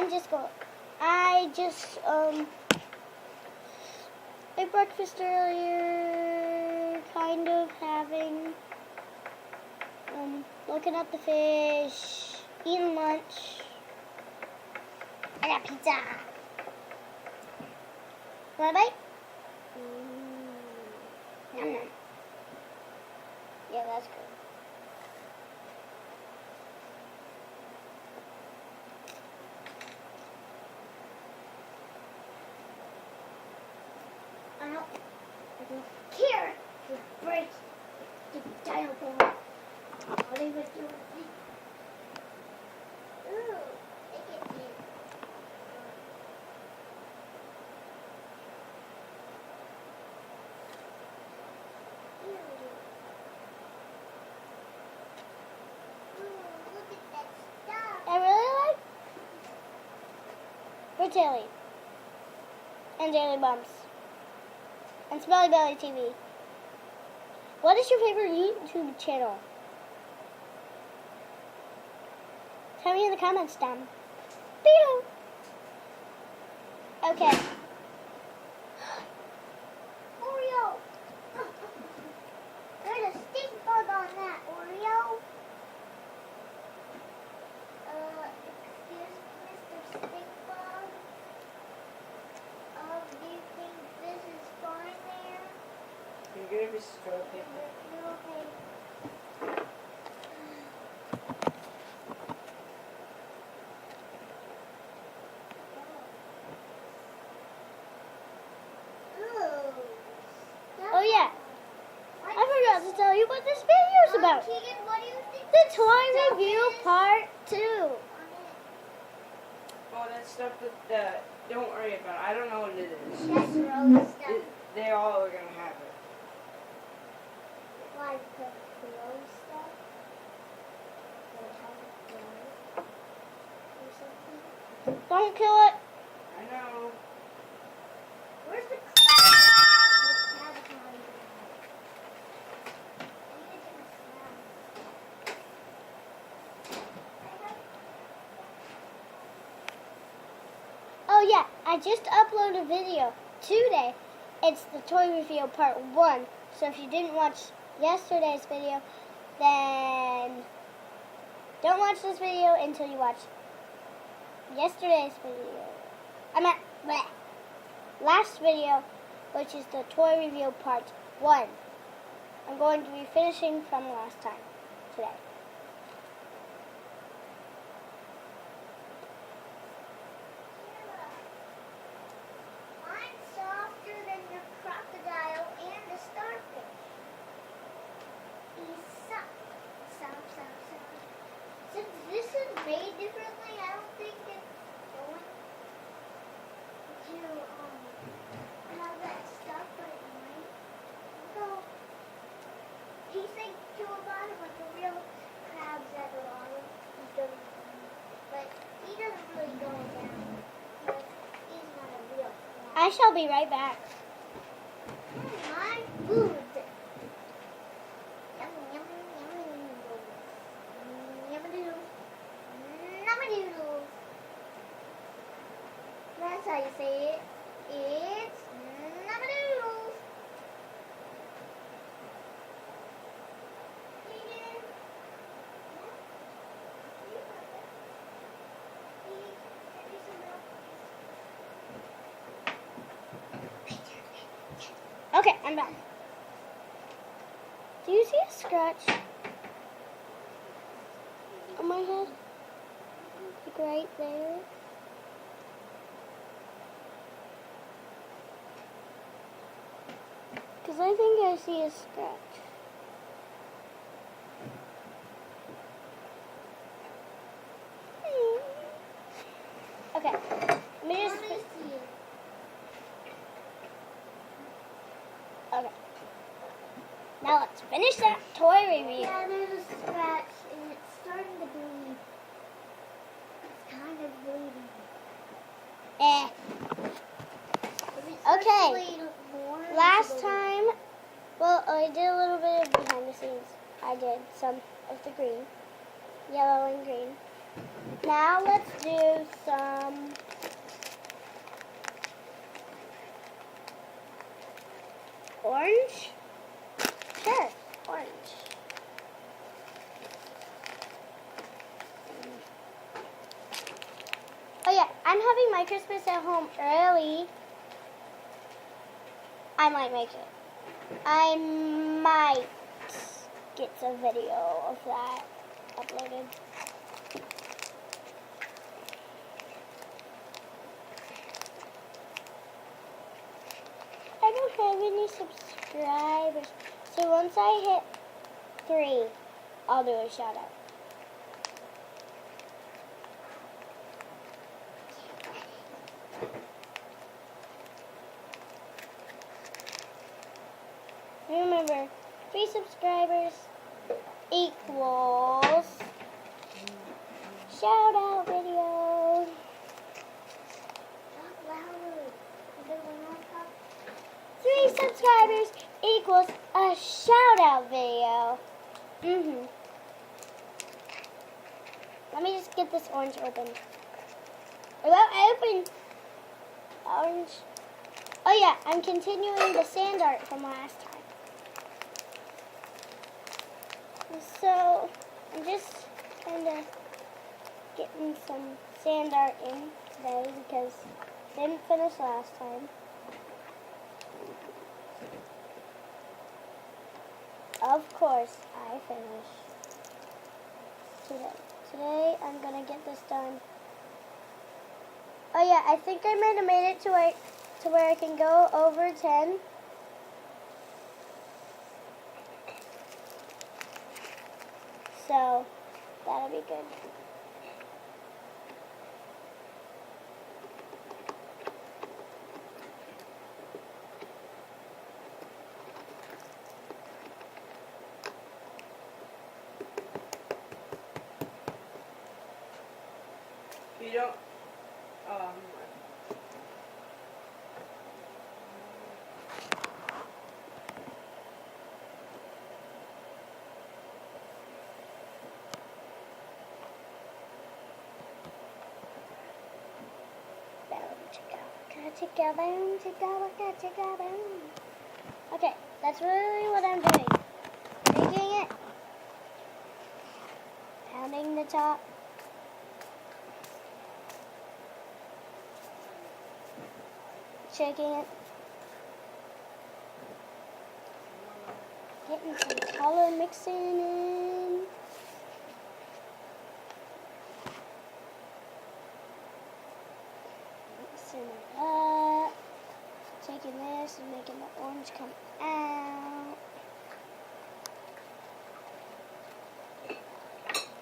I just ate breakfast earlier, kind of having, looking at the fish, eating lunch. I got pizza. Want a bite? Nom nom. Yeah, that's good. Kiera will break the dino ball. What are you doing? Ooh, take it in. Look at that stuff. I really like Bertelli and Daily Bumps. And Smelly Belly TV. What is your favorite YouTube channel? Tell me in the comments down. Pew! Okay. Oreo! There's a stink bug on that, Oreo. Excuse Mr. Stink Bug. Do you think this is fine there? Can you get a piece of toilet paper? You're okay. Oh yeah, I forgot to tell you what this video is about. Keegan, what do you think? The toy review part 2. Oh, that stuff that don't worry about it. I don't know what it is. That's rose stuff. They all are gonna have it. Like the rose stuff? Or something? Don't kill it. I know. Where's the Oh yeah, I just uploaded a video today. It's the toy review part 1. So if you didn't watch yesterday's video, then don't watch this video until you watch yesterday's video. I meant last video, which is the toy review part 1. I'm going to be finishing from last time today. I'm softer than your crocodile and the starfish. He's soft. Since this is made differently, I don't think it's going to have that stuff, but it might. So he's like to a bottom like the real crabs at the bottom. But he doesn't really go down. He's not a real crab. I shall be right back. My food. Yum, yum, yum. Yum-a-doodle. Numma-doodle. That's how you say it. It's numma-doodles. Okay, I'm back. Do you see a scratch on my head? Like right there? Because I think I see a scratch. Okay, let me just... Okay. Now let's finish that toy review. Yeah, there's a scratch and it's starting to bleed. It's kind of bleeding. Okay. Last time, well, I did a little bit of behind the scenes. I did some of the green, yellow and green. Now let's do some orange. Sure, orange. Oh yeah, I'm having my Christmas at home early. I might make it. I might get a video of that uploaded. I don't have any subscribers. So once I hit 3, I'll do a shout out. Remember, 3 subscribers equals shout out video. Not louder. 3 subscribers equals a shout out video. Let me just get this orange open. Well, open. Orange. Oh yeah, I'm continuing the sand art from last time. So, I'm just kind of getting some sand art in today because I didn't finish last time. Of course, I finished today. Today, I'm going to get this done. Oh yeah, I think I might have made it to where I can go over 10. So, that'll be good. You don't, Okay, that's really what I'm doing. Taking it, pounding the top, shaking it, getting some color mixing in. Mixing it up. Taking this and making the orange come out.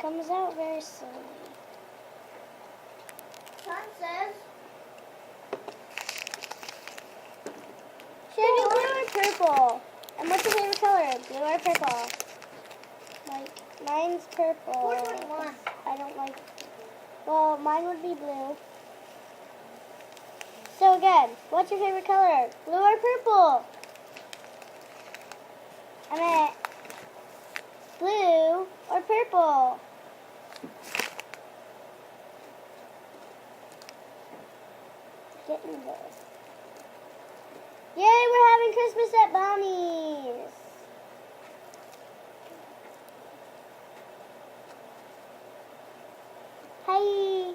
Comes out very slowly. Son says. Should I do blue or purple? And what's your favorite color? Blue or purple? Like, mine's purple. Which one you want? I don't like it. Well, mine would be blue. So again, what's your favorite color? Blue or purple? I meant blue or purple? Getting this. Yay, we're having Christmas at Bonnie's. Hi.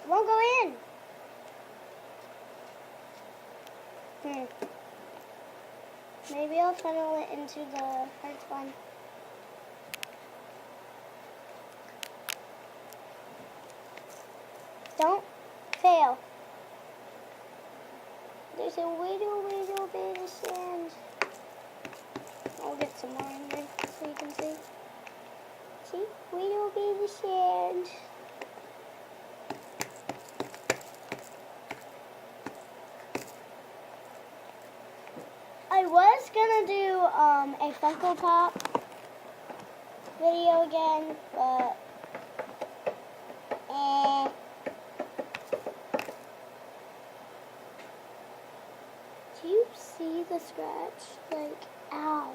Won't go in. Maybe I'll funnel it into the hearts one. Don't fail. There's a little bit of sand. I'll get some more in there so you can see. See? Little bit of sand. I was gonna do a Funko Pop video again, but Do you see the scratch? Like, ow.